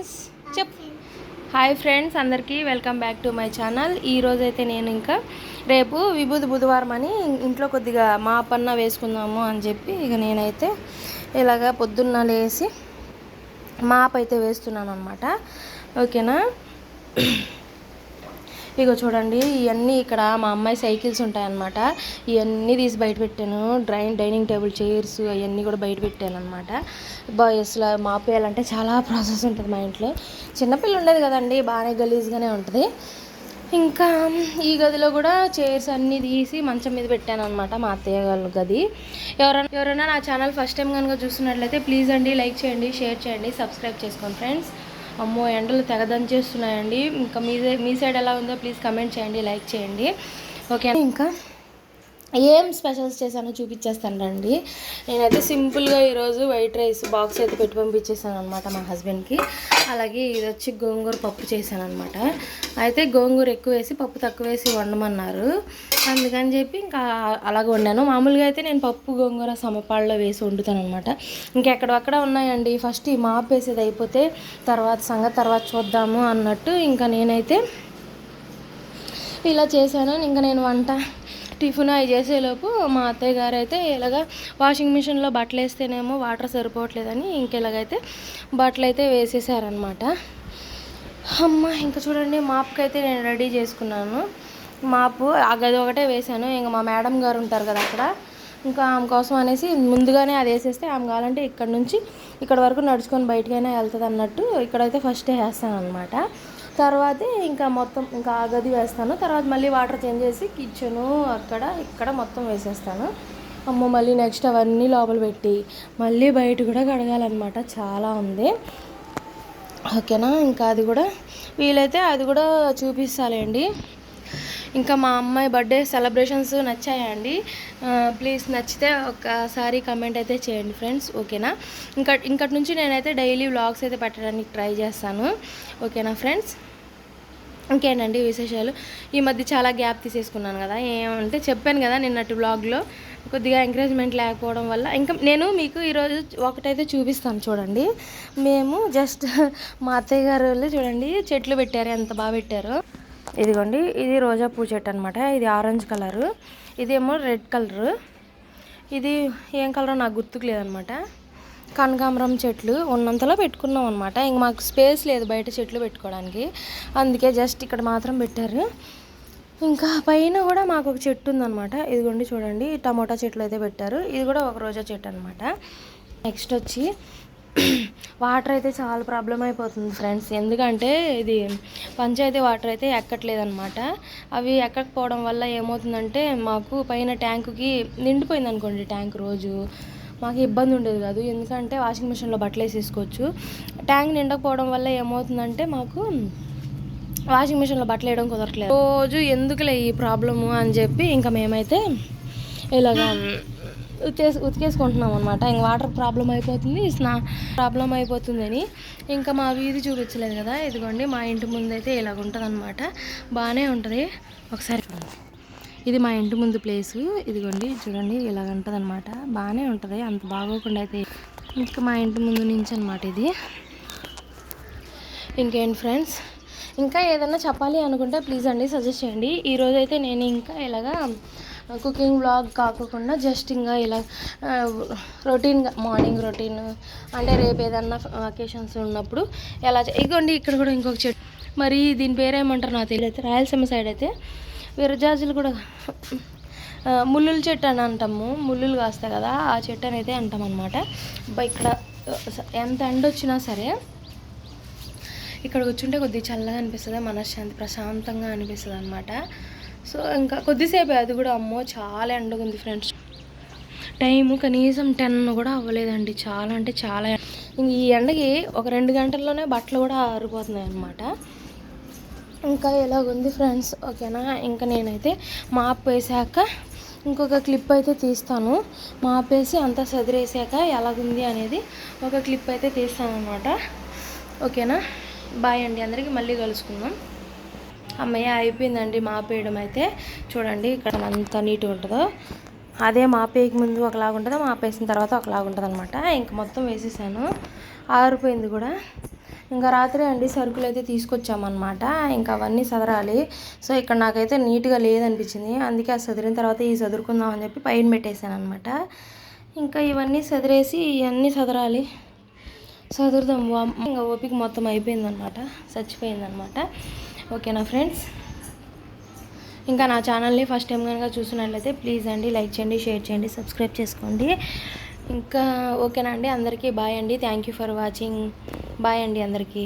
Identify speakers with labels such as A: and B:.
A: Friends hi friends అందరికీ welcome back to my channel. ఈరోజైతే నేను ఇంకా రేపు విభూతి బుధవారం అని ఇంట్లో కొద్దిగా మాపన్న వేసుకుందాము అని చెప్పి ఇక నేనైతే ఇలాగా పొద్దున్న లేసి మాప్ అయితే వేస్తున్నాను అనమాట. ఓకేనా, ఇగో చూడండి, ఇవన్నీ ఇక్కడ మా అమ్మాయి సైకిల్స్ ఉంటాయన్నమాట. ఇవన్నీ తీసి బయట పెట్టాను. డైనింగ్ టేబుల్ చైర్స్ అవన్నీ కూడా బయట పెట్టాను అనమాట. అసలు మాపేయాలంటే చాలా ప్రాసెస్ ఉంటుంది. మా ఇంట్లో చిన్నపిల్ల ఉండేది కదండి, బాగానే గలీజ్గానే ఉంటుంది. ఇంకా ఈ గదిలో కూడా చైర్స్ అన్నీ తీసి మంచం మీద పెట్టాను అనమాట, మా అత్తయ్య గారి గది. ఎవరైనా నా ఛానల్ ఫస్ట్ టైం కనుక చూస్తున్నట్లయితే ప్లీజ్ అండి లైక్ చేయండి, షేర్ చేయండి, సబ్స్క్రైబ్ చేసుకోండి ఫ్రెండ్స్. అమ్మో ఎండలు తెగదంచేస్తున్నాయండి. ఇంకా మీ సైడ్ ఎలా ఉందో ప్లీజ్ కమెంట్ చేయండి, లైక్ చేయండి. ఓకే, ఇంకా ఏం స్పెషల్స్ చేశానో చూపించేస్తాను రండి. నేనైతే సింపుల్గా ఈరోజు వైట్ రైస్ బాక్స్ అయితే పెట్టి పంపించేసాను అనమాట మా హస్బెండ్కి. అలాగే ఇది వచ్చి గోంగూర పప్పు చేశాను అనమాట. అయితే గోంగూర ఎక్కువ వేసి పప్పు తక్కువ వేసి వండమన్నారు, అందుకని చెప్పి ఇంకా అలాగ వండాను. మామూలుగా అయితే నేను పప్పు గోంగూర సమపాళ్ళలో వేసి వండుతాను అనమాట. ఇంకెక్కడక్కడ ఉన్నాయండి, ఫస్ట్ ఈ మాప్ వేసేది అయిపోతే తర్వాత చూద్దాము అన్నట్టు ఇంకా నేనైతే ఇలా చేశాను. ఇంకా నేను వంట టిఫిన్ అవి చేసేలోపు మా అత్తయ్య గారు అయితే ఇలాగ వాషింగ్ మిషన్లో బట్టలు వేస్తేనేమో వాటర్ సరిపోవట్లేదని ఇంకెలాగైతే బట్టలు అయితే వేసేసారనమాట. అమ్మ ఇంకా చూడండి, మాప్కి అయితే నేను రెడీ చేసుకున్నాను. మాపు ఆ గది ఒకటే వేసాను. ఇంకా మా మేడం గారు ఉంటారు కదా అక్కడ, ఇంకా ఆమె కోసం అనేసి ముందుగానే అది వేసేస్తే ఆమె కావాలంటే ఇక్కడ నుంచి ఇక్కడ వరకు నడుచుకొని బయటకైనా వెళ్తుంది అన్నట్టు ఇక్కడైతే ఫస్ట్ వేస్తాను అనమాట. తర్వాత ఇంకా మొత్తం ఇంకా ఆ గది వేస్తాను. తర్వాత మళ్ళీ వాటర్ చేంజ్ చేసి కిచెను ఇక్కడ మొత్తం వేసేస్తాను. అమ్మో మళ్ళీ నెక్స్ట్ అవన్నీ లోపల పెట్టి మళ్ళీ బయట కూడా కడగాలన్నమాట, చాలా ఉంది. ఓకేనా, ఇంకా అది కూడా వీలైతే అది కూడా చూపిస్తాలేండి. ఇంకా మా అమ్మాయి బర్త్డే సెలబ్రేషన్స్ నచ్చాయండి? ప్లీజ్ నచ్చితే ఒకసారి కమెంట్ అయితే చేయండి ఫ్రెండ్స్. ఓకేనా, ఇంకటి నుంచి నేనైతే డైలీ వ్లాగ్స్ అయితే పెట్టడానికి ట్రై చేస్తాను. ఓకేనా ఫ్రెండ్స్, ఇంకేంటండి విశేషాలు? ఈ మధ్య చాలా గ్యాప్ తీసేసుకున్నాను కదా, ఏమంటే చెప్పాను కదా నిన్నటి వ్లాగ్లో కొద్దిగా ఎంకరేజ్మెంట్ లేకపోవడం వల్ల. ఇంకా నేను మీకు ఈరోజు ఒకటైతే చూపిస్తాను చూడండి. మేము జస్ట్ మా అత్తయ్య గారు వాళ్ళు చూడండి చెట్లు పెట్టారు, ఎంత బాగా పెట్టారో. ఇదిగోండి, ఇది రోజా పూ చెట్టు అనమాట. ఇది ఆరెంజ్ కలరు, ఇదేమో రెడ్ కలరు, ఇది ఏం కలరో నాకు గుర్తుకు లేదనమాట. కనకాంబరం చెట్లు ఉన్నంతలో పెట్టుకున్నాం అనమాట. ఇంక మాకు స్పేస్ లేదు బయట చెట్లు పెట్టుకోవడానికి, అందుకే జస్ట్ ఇక్కడ మాత్రం పెట్టారు. ఇంకా పైన కూడా మాకు ఒక చెట్టు ఉందన్నమాట. ఇదిగోండి చూడండి, టమోటా చెట్లు అయితే పెట్టారు. ఇది కూడా ఒక రోజా చెట్టు అనమాట. నెక్స్ట్ వచ్చి వాటర్ అయితే చాలా ప్రాబ్లం అయిపోతుంది ఫ్రెండ్స్, ఎందుకంటే ఇది పంచాయతీ వాటర్ అయితే ఎక్కట్లేదనమాట. అవి ఎక్కకపోవడం వల్ల ఏమవుతుందంటే మాకు పైన ట్యాంకుకి నిండిపోయింది అనుకోండి, ట్యాంక్ రోజు మాకు ఇబ్బంది ఉండేది కాదు, ఎందుకంటే వాషింగ్ మిషన్లో బట్టలు వేసేసుకోవచ్చు. ట్యాంక్ నిండకపోవడం వల్ల ఏమవుతుందంటే మాకు వాషింగ్ మిషన్లో బట్టలు వేయడం కుదరట్లేదు. రోజు ఎందుకులే ఈ ప్రాబ్లము అని చెప్పి ఇంకా మేమైతే ఇలాగా ఉతికేసుకుంటున్నాం అనమాట. ఇంక వాటర్ ప్రాబ్లం అయిపోతుంది, ప్రాబ్లం అయిపోతుందని ఇంకా మా వీధి చూపించలేదు కదా. ఇదిగోండి మా ఇంటి ముందు అయితే ఇలాగ ఉంటుంది అనమాట, బాగానే ఉంటుంది. ఒకసారి ఇది మా ఇంటి ముందు ప్లేసు, ఇదిగోండి చూడండి ఇలాగ ఉంటుంది అనమాట, బాగానే ఉంటుంది. అంత బాగోకుండా అయితే ఇంకా మా ఇంటి ముందు నుంచి అనమాట ఇది. ఇంకేంటి ఫ్రెండ్స్, ఇంకా ఏదైనా చెప్పాలి అనుకుంటే ప్లీజ్ అండి సజెస్ట్ చేయండి. ఈరోజైతే నేను ఇంకా ఇలాగా కుకింగ్ వ్లాగ్ కాకుండా జస్ట్ ఇంకా ఇలా రొటీన్గా మార్నింగ్ రొటీన్ అంటే రేపు ఏదన్నా అకేషన్స్ ఉన్నప్పుడు ఎలా ఇగోండి ఇక్కడ కూడా ఇంకొక చెట్టు, మరి దీని పేరేమంటారు నాకు తెలియదు. రాయలసీమ సైడ్ అయితే విరజాజులు కూడా ముల్లుల చెట్టు అని అంటాము, ముల్లులు కాస్తాయి కదా ఆ చెట్టు అని అయితే అంటాం అనమాట. ఇక్కడ ఎంత ఎండ వచ్చినా సరే ఇక్కడ కూర్చుంటే కొద్దిగా చల్లగా అనిపిస్తుంది, మనశ్శాంతి ప్రశాంతంగా అనిపిస్తుంది అనమాట. సో ఇంకా కొద్దిసేపే, అది కూడా అమ్మో చాలా ఎండగా ఉంది ఫ్రెండ్స్. టైము కనీసం 10 కూడా అవ్వలేదండి, చాలా అంటే చాలా. ఈ ఎండకి ఒక 2 గంటల్లోనే బట్టలు కూడా ఆరిపోతున్నాయి అనమాట. ఇంకా ఎలాగుంది ఫ్రెండ్స్. ఓకేనా, ఇంకా నేనైతే మాప్ వేసాక ఇంకొక క్లిప్ అయితే తీస్తాను. మాప్ వేసి అంతా సదిరేసాక ఎలాగుంది అనేది ఒక క్లిప్ అయితే తీస్తాను అనమాట. ఓకేనా, బాయ్ అండి అందరికీ, మళ్ళీ కలుసుకుందాం. అమ్మయ్య అయిపోయిందండి మాపేయడం అయితే. చూడండి ఇక్కడ అంత నీట్గా ఉంటుందో, అదే మాపేయక ముందు ఒకలాగా ఉంటుందో మాపేసిన తర్వాత ఒకలాగా ఉంటుంది అనమాట. ఇంక మొత్తం వేసేసాను, ఆరిపోయింది కూడా. ఇంకా రాత్రి అండి సరుకులు అయితే తీసుకొచ్చామన్నమాట. ఇంకా అవన్నీ సదరాలి. సో ఇక్కడ నాకైతే నీట్గా లేదనిపించింది, అందుకే ఆ సదిరిన తర్వాత ఈ సదురుకుందాం అని చెప్పి పైన పెట్టేశాను అనమాట. ఇంకా ఇవన్నీ సదిరేసి ఇవన్నీ సదరాలి, సదురుదాం. ఇంకా ఓపిక మొత్తం అయిపోయిందనమాట, చచ్చిపోయిందనమాట. ఓకేనా ఫ్రెండ్స్, ఇంకా నా ఛానల్ని ఫస్ట్ టైం కనుక చూసినట్లయితే ప్లీజ్ అండి లైక్ చేయండి, షేర్ చేయండి, సబ్స్క్రైబ్ చేసుకోండి. ఇంకా ఓకేనా అండి, అందరికీ బాయ్ అండి. Thank you for watching. Bye అండి అందరికీ.